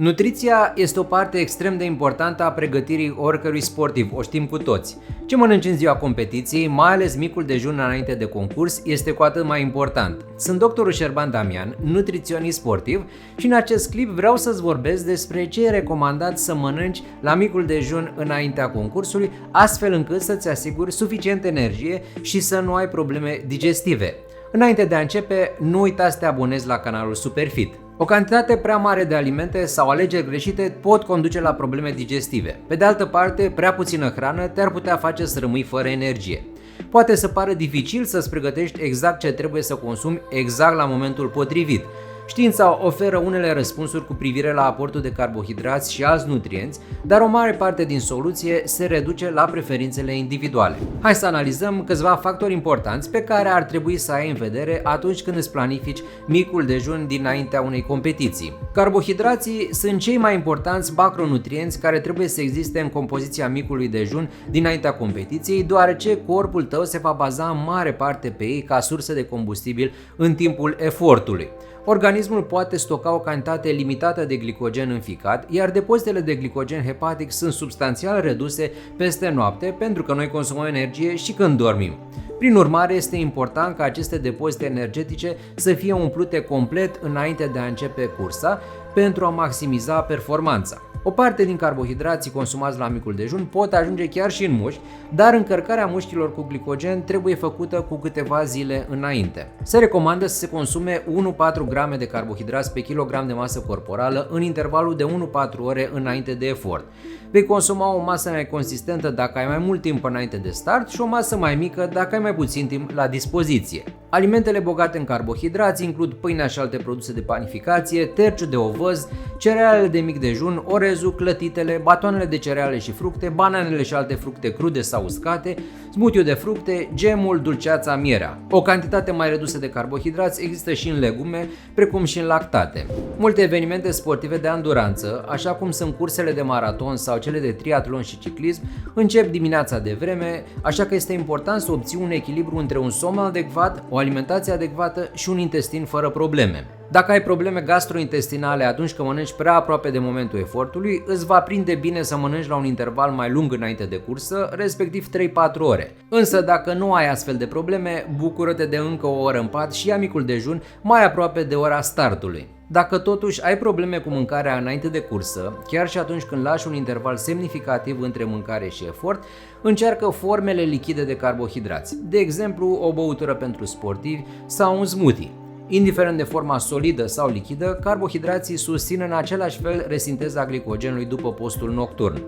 Nutriția este o parte extrem de importantă a pregătirii oricărui sportiv, o știm cu toți. Ce mănânci în ziua competiției, mai ales micul dejun înainte de concurs, este cu atât mai important. Sunt doctorul Șerban Damian, nutriționist sportiv și în acest clip vreau să-ți vorbesc despre ce e recomandat să mănânci la micul dejun înaintea concursului, astfel încât să-ți asiguri suficientă energie și să nu ai probleme digestive. Înainte de a începe, nu uita să te abonezi la canalul Superfit. O cantitate prea mare de alimente sau alegeri greșite pot conduce la probleme digestive. Pe de altă parte, prea puțină hrană te-ar putea face să rămâi fără energie. Poate să pară dificil să-ți pregătești exact ce trebuie să consumi exact la momentul potrivit. Știința oferă unele răspunsuri cu privire la aportul de carbohidrați și alți nutrienți, dar o mare parte din soluție se reduce la preferințele individuale. Hai să analizăm câțiva factori importanți pe care ar trebui să ai în vedere atunci când îți planifici micul dejun dinaintea unei competiții. Carbohidrații sunt cei mai importanți macronutrienți care trebuie să existe în compoziția micului dejun dinaintea competiției, deoarece corpul tău se va baza în mare parte pe ei ca sursă de combustibil în timpul efortului. Organismul poate stoca o cantitate limitată de glicogen în ficat, iar depozitele de glicogen hepatic sunt substanțial reduse peste noapte pentru că noi consumăm energie și când dormim. Prin urmare, este important ca aceste depozite energetice să fie umplute complet înainte de a începe cursa pentru a maximiza performanța. O parte din carbohidrații consumați la micul dejun pot ajunge chiar și în mușchi, dar încărcarea mușchilor cu glicogen trebuie făcută cu câteva zile înainte. Se recomandă să se consume 1-4 grame de carbohidrați pe kilogram de masă corporală în intervalul de 1-4 ore înainte de efort. Vei consuma o masă mai consistentă dacă ai mai mult timp înainte de start și o masă mai mică dacă ai mai puțin timp la dispoziție. Alimentele bogate în carbohidrați includ pâinea și alte produse de panificație, terciul de ovăz, cerealele de mic dejun, orezul, clătitele, batoanele de cereale și fructe, bananele și alte fructe crude sau uscate, smoothie de fructe, gemul, dulceața, mierea. O cantitate mai redusă de carbohidrați există și în legume, precum și în lactate. Multe evenimente sportive de anduranță, așa cum sunt cursele de maraton sau cele de triatlon și ciclism, încep dimineața de vreme, așa că este important să obții un echilibru între un somn adecvat, o alimentație adecvată și un intestin fără probleme. Dacă ai probleme gastrointestinale atunci când mănânci prea aproape de momentul efortului, îți va prinde bine să mănânci la un interval mai lung înainte de cursă, respectiv 3-4 ore. Însă dacă nu ai astfel de probleme, bucură-te de încă o oră în pat și ia micul dejun mai aproape de ora startului. Dacă totuși ai probleme cu mâncarea înainte de cursă, chiar și atunci când lași un interval semnificativ între mâncare și efort, încearcă formele lichide de carbohidrați, de exemplu o băutură pentru sportivi sau un smoothie. Indiferent de forma solidă sau lichidă, carbohidrații susțin în același fel resinteza glicogenului după postul nocturn.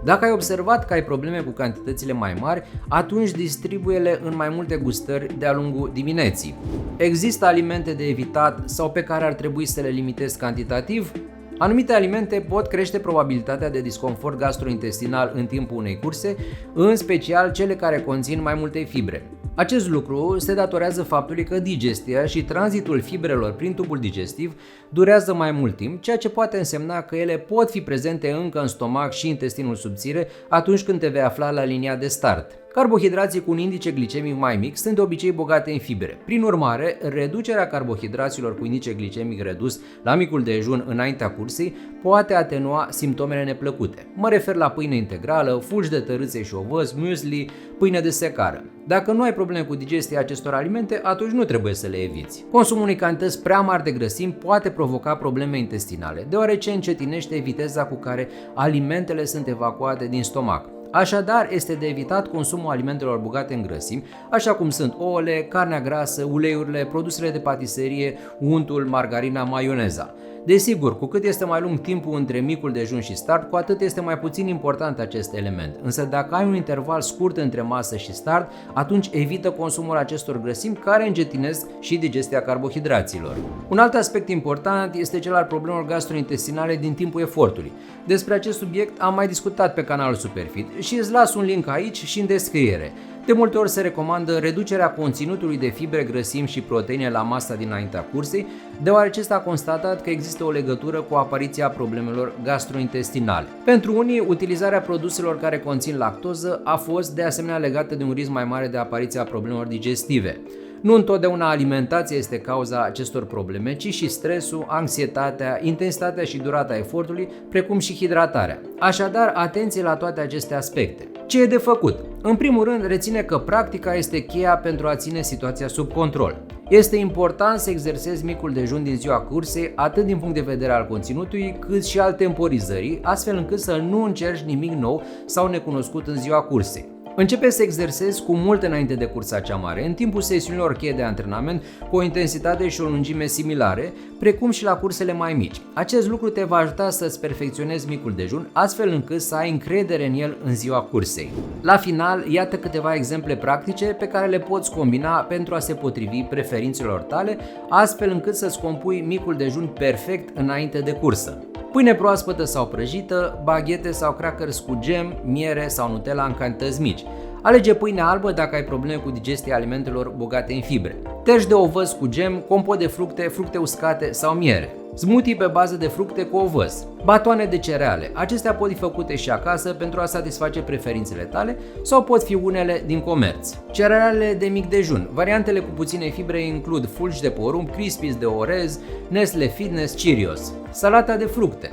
Dacă ai observat că ai probleme cu cantitățile mai mari, atunci distribuie-le în mai multe gustări de-a lungul dimineții. Există alimente de evitat sau pe care ar trebui să le limitezi cantitativ? Anumite alimente pot crește probabilitatea de disconfort gastrointestinal în timpul unei curse, în special cele care conțin mai multe fibre. Acest lucru se datorează faptului că digestia și tranzitul fibrelor prin tubul digestiv durează mai mult timp, ceea ce poate însemna că ele pot fi prezente încă în stomac și intestinul subțire atunci când te vei afla la linia de start. Carbohidrații cu un indice glicemic mai mic sunt de obicei bogate în fibre. Prin urmare, reducerea carbohidraților cu indice glicemic redus la micul dejun înaintea cursei poate atenua simptomele neplăcute. Mă refer la pâine integrală, fulgi de tărâțe și ovăz, muesli, pâine de secară. Dacă nu ai probleme cu digestia acestor alimente, atunci nu trebuie să le eviți. Consumul unei cantități prea mari de grăsimi poate provoca probleme intestinale, deoarece încetinește viteza cu care alimentele sunt evacuate din stomac. Așadar, este de evitat consumul alimentelor bogate în grăsimi, așa cum sunt ouăle, carnea grasă, uleiurile, produsele de patiserie, untul, margarina, maioneza. Desigur, cu cât este mai lung timpul între micul dejun și start, cu atât este mai puțin important acest element. Însă dacă ai un interval scurt între masă și start, atunci evită consumul acestor grăsimi care încetinesc și digestia carbohidraților. Un alt aspect important este cel al problemelor gastrointestinale din timpul efortului. Despre acest subiect am mai discutat pe canalul Superfit și îți las un link aici și în descriere. De multe ori se recomandă reducerea conținutului de fibre, grăsimi și proteine la masa dinaintea cursei, deoarece s-a constatat că există o legătură cu apariția problemelor gastrointestinale. Pentru unii, utilizarea produselor care conțin lactoză a fost de asemenea legată de un risc mai mare de apariția problemelor digestive. Nu întotdeauna alimentația este cauza acestor probleme, ci și stresul, anxietatea, intensitatea și durata efortului, precum și hidratarea. Așadar, atenție la toate aceste aspecte. Ce e de făcut? În primul rând, reține că practica este cheia pentru a ține situația sub control. Este important să exersezi micul dejun din ziua cursei, atât din punct de vedere al conținutului, cât și al temporizării, astfel încât să nu încerci nimic nou sau necunoscut în ziua cursei. Începe să exersezi cu mult înainte de cursa cea mare, în timpul sesiunilor cheie de antrenament, cu o intensitate și o lungime similare, precum și la cursele mai mici. Acest lucru te va ajuta să-ți perfecționezi micul dejun, astfel încât să ai încredere în el în ziua cursei. La final, iată câteva exemple practice pe care le poți combina pentru a se potrivi preferințelor tale, astfel încât să-ți compui micul dejun perfect înainte de cursă. Pâine proaspătă sau prăjită, baghete sau crackers cu gem, miere sau Nutella în cantități mici. Alege pâine albă dacă ai probleme cu digestia alimentelor bogate în fibre. Terci de ovăz cu gem, compot de fructe, fructe uscate sau miere. Smoothie pe bază de fructe cu ovăz. Batoane de cereale. Acestea pot fi făcute și acasă pentru a satisface preferințele tale sau pot fi unele din comerț. Cerealele de mic dejun. Variantele cu puține fibre includ fulgi de porumb, Crispies de orez, Nestle Fitness, Cheerios. Salata de fructe.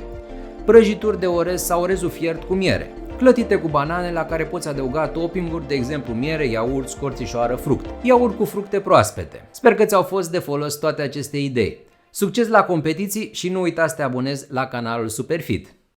Prăjituri de orez sau orezul fiert cu miere. Clătite cu banane la care poți adăuga topping-uri, de exemplu miere, iaurt, scorțișoară, fruct. Iaurt cu fructe proaspete. Sper că ți-au fost de folos toate aceste idei. Succes la competiții și nu uita să te abonezi la canalul Superfit!